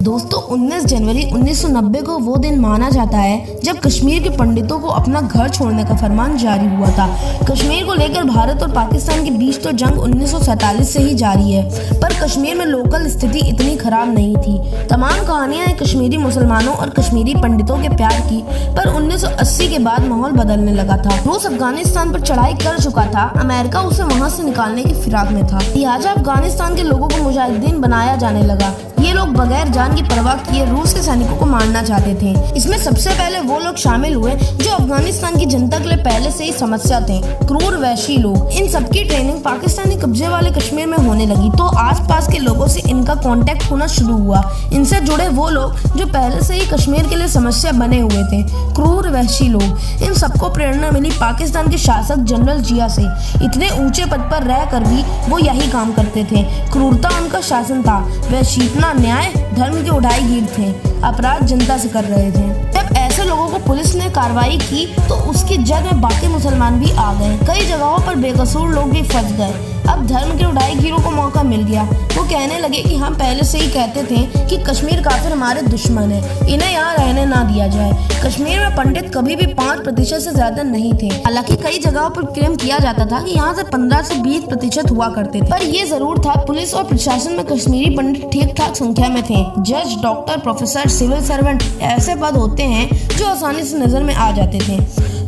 दोस्तों 19 जनवरी 1990 को वो दिन माना जाता है जब कश्मीर के पंडितों को अपना घर छोड़ने का फरमान जारी हुआ था। कश्मीर को लेकर भारत और पाकिस्तान के बीच तो जंग 1947 से ही जारी है, पर कश्मीर में लोकल स्थिति इतनी खराब नहीं थी। तमाम कहानियां हैं कश्मीरी मुसलमानों और कश्मीरी पंडितों के प्यार की, पर 1980 के बाद माहौल बदलने लगा था। रूस अफगानिस्तान पर चढ़ाई कर चुका था, अमेरिका उसे वहां से निकालने की फिराक में था। लिहाजा अफगानिस्तान के लोगों को मुजाहिदीन बनाया जाने लगा। ये लोग बगैर जान की परवाह किए रूस के सैनिकों को मारना चाहते थे। इसमें सबसे पहले वो लोग शामिल हुए जो अफगानिस्तान की जनता के लिए पहले से ही समस्या थे, क्रूर वैशी लोग। इन सबकी ट्रेनिंग पाकिस्तानी कब्जे वाले कश्मीर में होने लगी तो आसपास के लोगों से इनका कांटेक्ट होना शुरू हुआ। इनसे जुड़े वो लोग जो पहले से ही कश्मीर के लिए समस्या बने हुए थे, क्रूर वैशी लोग। इन सबको प्रेरणा मिली पाकिस्तान के शासक जनरल जिया से। इतने ऊंचे पद पर रहकर भी वो यही काम करते थे। क्रूरता उनका शासन था, वैशीपना न्याय धर्म के उठाईगीर थे, अपराध जनता से कर रहे थे। जब ऐसे लोगों को पुलिस ने कार्रवाई की तो उसकी जद में बाकी मुसलमान भी आ गए। कई जगहों पर बेकसूर लोग भी फंस गए। अब धर्म के उठाईगीरों को मौका मिल गया। वो कहने लगे कि हम पहले से ही कहते थे कि कश्मीर काफिर हमारे दुश्मन है, इन्हें यहाँ रहने ना दिया जाए। कश्मीर में पंडित कभी भी 5% से ज्यादा नहीं थे। हालांकि कई जगहों पर क्लेम किया जाता था कि यहाँ से 15 से 20% हुआ करते थे, पर ये जरूर था पुलिस और प्रशासन में कश्मीरी पंडित ठीक ठाक संख्या में थे। जज, डॉक्टर, प्रोफेसर, सिविल सर्वेंट ऐसे पद होते हैं जो आसानी से नजर में आ जाते थे।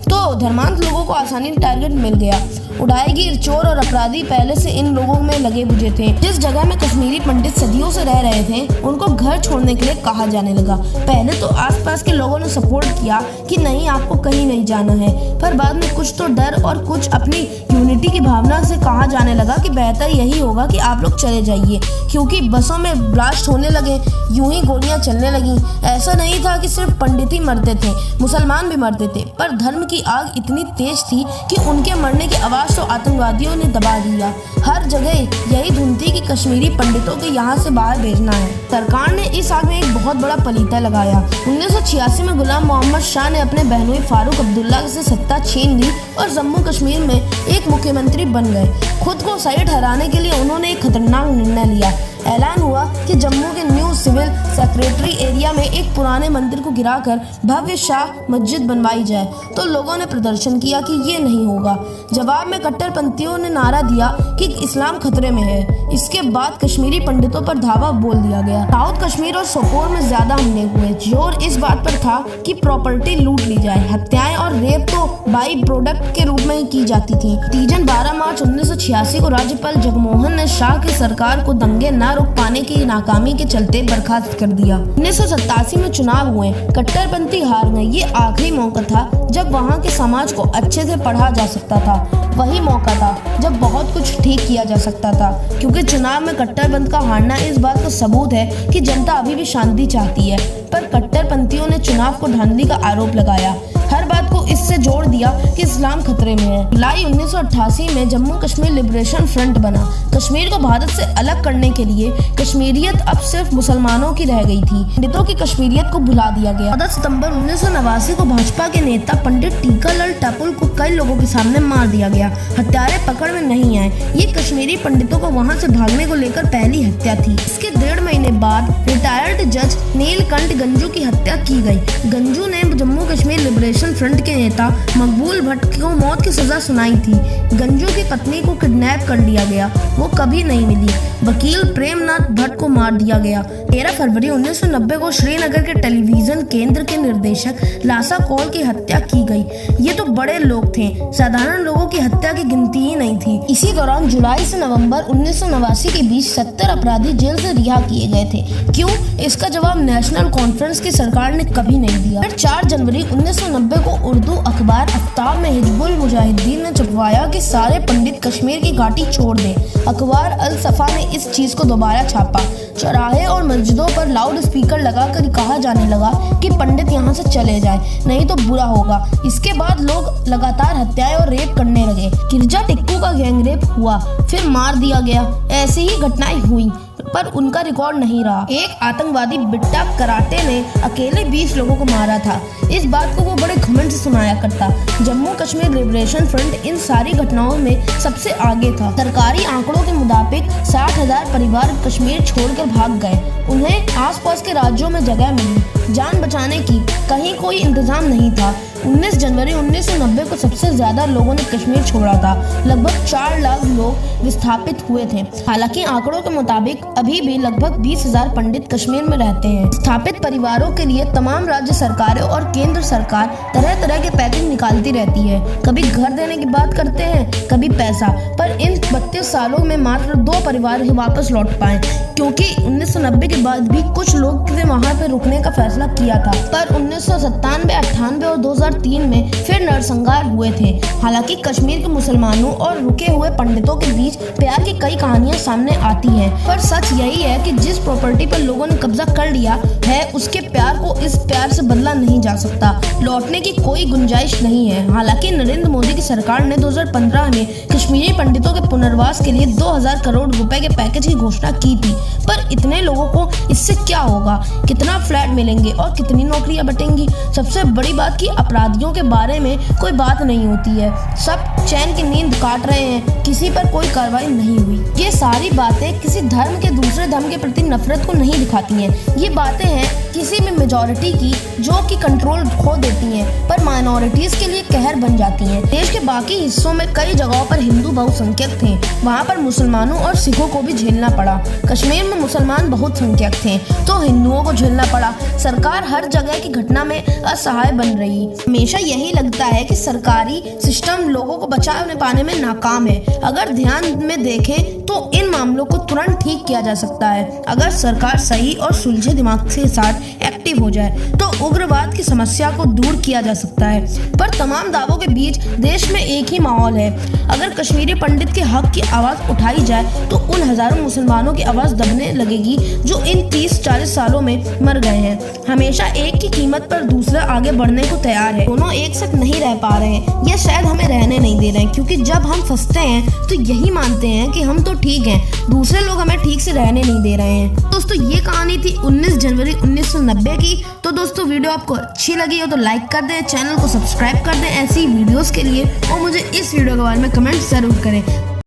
तो धर्मांत लोगों को आसानी से टारगेट मिल गया। उठाईगीर, चोर और अपराधी पहले से इन लोगों में लगे बुझे थे। जिस जगह में कश्मीरी पंडित सदियों से रह रहे थे उनको घर छोड़ने के लिए कहा जाने लगा। पहले तो आसपास के लोगों ने सपोर्ट किया कि नहीं, आपको कहीं नहीं जाना है, पर बाद में कुछ तो डर और कुछ अपनी यूनिटी की भावना से कहा जाने लगा कि बेहतर यही होगा कि आप लोग चले जाइए, क्योंकि बसों में ब्लास्ट होने लगे, यूं ही गोलियां चलने लगी। ऐसा नहीं था कि सिर्फ पंडित ही मरते थे, मुसलमान भी मरते थे, पर धर्म की आग इतनी तेज थी कि उनके मरने की आवाज तो आतंकवादियों ने दबा दिया। हर जगह यही धुन थी कि कश्मीरी पंडितों को यहाँ से बाहर भेजना है। सरकार ने इस आग में एक बहुत बड़ा पलीता लगाया। 1986 में गुलाम मोहम्मद शाह ने अपने बहनोई फारूक अब्दुल्ला से सत्ता छीन ली और जम्मू कश्मीर में एक मुख्यमंत्री बन गए। खुद को साइड हराने के लिए उन्होंने एक खतरनाक निर्णय लिया। ऐलान हुआ कि जम्मू के न्यू सिविल सेक्रेटरी एरिया में एक पुराने मंदिर को गिराकर भव्य शाह मस्जिद बनवाई जाए। तो लोगों ने प्रदर्शन किया कि ये नहीं होगा। जवाब में कट्टरपंथियों ने नारा दिया कि इस्लाम खतरे में है। इसके बाद कश्मीरी पंडितों पर धावा बोल दिया गया। साउथ कश्मीर और सोपोर में ज्यादा हमले हुए। जोर इस बात पर था कि प्रॉपर्टी लूट ली जाए। हत्याएं और रेप तो बाई प्रोडक्ट के रूप में ही की जाती थी। तीजन 12 मार्च 1986 को राज्यपाल जगमोहन ने शाह की सरकार को दंगे न रोक पाने की नाकामी के चलते बर्खास्त कर दिया। 1987 में चुनाव हुए, कट्टरपंथी हार गए। ये आखिरी मौका था जब वहाँ के समाज को अच्छे से पढ़ा जा सकता था। वही मौका था जब बहुत कुछ ठीक किया जा सकता था, क्योंकि चुनाव में कट्टरपंथ का हारना इस बात का सबूत है कि जनता अभी भी शांति चाहती है। पर कट्टरपंथियों ने चुनाव को धांधली का आरोप लगाया। हर बात को इससे जोड़ दिया कि इस्लाम खतरे में है। जुलाई 1988 में जम्मू कश्मीर लिबरेशन फ्रंट बना। कश्मीर को भारत से अलग करने के लिए कश्मीरियत अब सिर्फ मुसलमानों की रह गई थी। पंडितों की कश्मीरियत को भुला दिया गया। 14 सितंबर 1989 को भाजपा के नेता पंडित टीकालाल टैपुल को कई लोगों के सामने मार दिया गया। हत्यारे पकड़ में नहीं आए। ये कश्मीरी पंडितों को वहां से भागने को लेकर पहली हत्या थी। इसके 1.5 महीने बाद रिटायर्ड जज नीलकंठ गंजू की हत्या की गई। गंजू ने जम्मू कश्मीर लिबरेशन फ्रंट के नेता मकबूल भट्ट को मौत की सजा सुनाई थी। गंजू की पत्नी को किडनैप कर लिया गया, वो कभी नहीं मिली। वकील प्रेमनाथ भट्ट को मार दिया गया। 13 फरवरी 1990 को श्रीनगर के टेलीविजन केंद्र के निर्देशक लासा कौल की हत्या की गई। ये तो बड़े लोग थे, साधारण लोगों की हत्या की गिनती ही नहीं थी। इसी दौरान जुलाई से नवंबर 1989 के बीच 70 अपराधी जेल से रिहा किए गए थे। क्यों? इसका जवाब नेशनल कॉन्फ्रेंस की सरकार ने कभी नहीं दिया। फिर 4 जनवरी 1990 को उर्दू अखबार आफ्ताब में हिजबुल मुजाहिदीन ने छपवाया कि सारे पंडित कश्मीर की घाटी छोड़ दें। अखबार अल सफा ने इस चीज को दोबारा छापा। चौराहे और मस्जिदों पर लाउड स्पीकर लगाकर कहा जाने लगा कि पंडित यहाँ से चले जाएं, नहीं तो बुरा होगा। इसके बाद लोग लगातार हत्याएं और रेप करने लगे। गिरजा टिक्कू का गैंगरेप हुआ, फिर मार दिया गया। ऐसी ही घटनाएं हुई। पर उनका रिकॉर्ड नहीं रहा। एक आतंकवादी बिट्टा कराटे ने अकेले 20 लोगों को मारा था। इस बात को वो बड़े घमंड से सुनाया करता। Jammu Kashmir liberation front in सारी घटनाओं में सबसे आगे था। सरकारी आंकड़ों के मुताबिक 60,000 परिवार कश्मीर छोड़कर भाग गए। उन्हें आसपास के राज्यों में जगह मिली। जान बचाने की कहीं कोई इंतजाम नहीं था। 19 जनवरी 1990 को सबसे ज्यादा लोगों ने कश्मीर छोड़ा था। लगभग 4 लाख लोग विस्थापित हुए थे। हालांकि आंकड़ों के मुताबिक अभी भी लगभग 20,000 पंडित कश्मीर में रहते हैं। विस्थापित परिवारों के लिए तमाम राज्य सरकारें और केंद्र सरकार तरह तरह के पैकेज निकालती रहती है। कभी घर देने की बात करते हैं, कभी पैसा। पर इन 32 सालों में मात्र 2 परिवार ही वापस लौट पाए, क्योंकि 1990 के बाद भी कुछ लोग ने वहां पर रुकने का फैसला किया था। पर 1997, 98 और 2003 में फिर नरसंहार हुए थे। हालांकि कश्मीर के मुसलमानों और रुके हुए पंडितों के बीच प्यार की कई कहानियां सामने आती हैं, पर सच यही है कि जिस प्रॉपर्टी पर लोगों ने कब्जा कर लिया है, उसके प्यार को इस प्यार से बदला नहीं जा सकता। लौटने की कोई गुंजाइश नहीं है। हालांकि नरेंद्र मोदी की सरकार ने 2015 में कश्मीरी पंडितों के पुनर्वास के लिए 2000 करोड़ रुपए के पैकेज की घोषणा की थी। पर इतने लोगों को इससे क्या होगा? कितना फ्लैट मिलेंगे और कितनी नौकरियां बटेंगी? सबसे बड़ी बात कि अपराधियों के बारे में कोई बात नहीं होती है। सब चैन की नींद काट रहे हैं, किसी पर कोई कार्रवाई नहीं हुई। ये सारी बातें किसी धर्म के दूसरे धर्म के प्रति नफरत को नहीं दिखाती हैं। ये बातें हैं किसी भी मेजॉरिटी की, जो कि कंट्रोल खो देती हैं, पर माइनॉरिटीज के लिए कहर बन जाती हैं। देश के बाकी हिस्सों में कई जगहों पर हिंदू बहुसंख्यक थे, वहाँ पर मुसलमानों और सिखों को भी झेलना पड़ा। कश्मीर में मुसलमान बहुत संख्यक थे, तो हिंदुओं को झेलना पड़ा। सरकार हर जगह की घटना में असहाय बन रही। हमेशा यही लगता है कि सरकारी सिस्टम लोगों को बचा पाने में नाकाम है। अगर ध्यान में देखें तो इन मामलों को तुरंत ठीक किया जा सकता है, अगर सरकार सही और सुलझे दिमाग के साथ एक्टिव हो जाए तो उग्रवाद की समस्या को दूर किया जा सकता है। पर तमाम दावों के बीच देश में एक ही माहौल है। अगर कश्मीरी पंडित के हक की आवाज उठाई जाए तो उन हजारों मुसलमानों की आवाज दबने लगेगी जो इन 30-40 सालों में मर गए हैं। हमेशा एक की कीमत पर दूसरा आगे बढ़ने को तैयार है। दोनों एक साथ नहीं रह पा रहे हैं, या शायद हमें रहने नहीं दे रहे हैं, क्योंकि जब हम फंसते हैं तो यही मानते हैं कि हम तो ठीक हैं, दूसरे लोग हमें ठीक से रहने नहीं दे रहे हैं। दोस्तों, ये कहानी थी 19 जनवरी 1990 की। तो दोस्तों, वीडियो आपको अच्छी लगी हो तो लाइक कर दें, चैनल को सब्सक्राइब कर दें ऐसी वीडियोस के लिए, और मुझे इस वीडियो के बारे में कमेंट जरूर करें।